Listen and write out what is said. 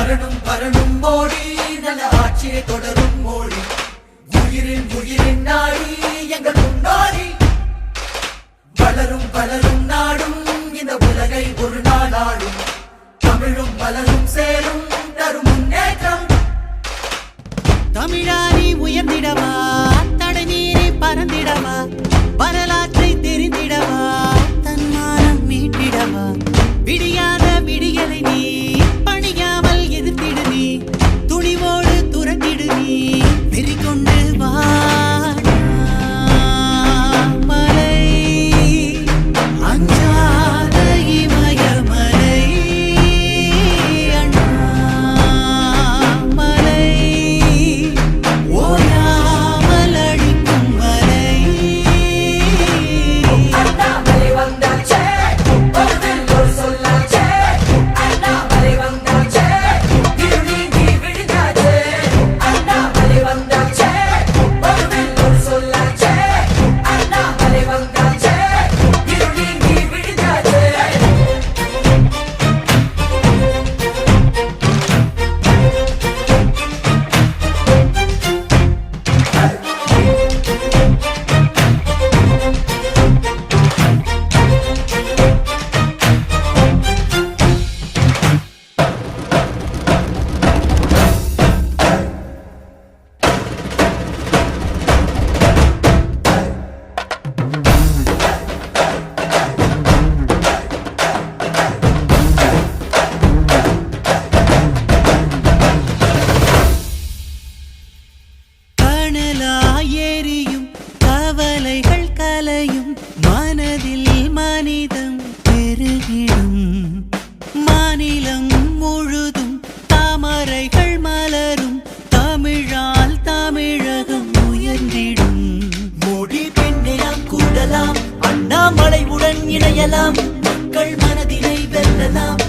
வரணும் வரணும் மோடி நல்ல ஆட்சியை தொடரும் மோடி உயிரின் உயிரின் நாடி எங்கள் முன்னாடி வளரும் வளரும் நாடும் இந்த உலகை ஒரு நாள் ஆடும் தமிழும் மலரும் சேரும் தரும் முன்னேற்றம் தமிழாரி உயர்ந்திடவா தடநீரை பறந்திடவா வரலாற்றை தெரிந்திடவா தன்மானம் மீட்டிடவா விடியாத விடியலை நீ பணியாமல் எதிர்த்திடு நீ துணிவோடு துறந்திடு நீ வெறி கொண்டு வா மலை அஞ்சாத இமயமலை அண்ணாமலை ஓயாமல் அழிக்கும் மலை அண்ணாமலை வந்தாச்சே பதில் ஒரு சொல்லாச்சே அண்ணாமலை வந்தாச்சே இருநீங்கி விழுந்தாச்சே அண்ணாமலை வந்தாச்சே பதில் ஒரு சொல்லாச்சே அண்ணாமலை வந்தாச்சே இருநீங்கி விழுந்தாச்சே கனலாயேரியும் கவலைகள் கலையும் மனதில் மனிதம் பெருகிடும் மாநிலம் முழுதும் தாமரைகள் மலரும் தமிழால் தமிழகம் உயர்ந்திடும் மோடி பெண்ணை நாம் கூடலாம் அண்ணாமலையுடன் இணையலாம் மக்கள் மனதினை வெல்லலாம்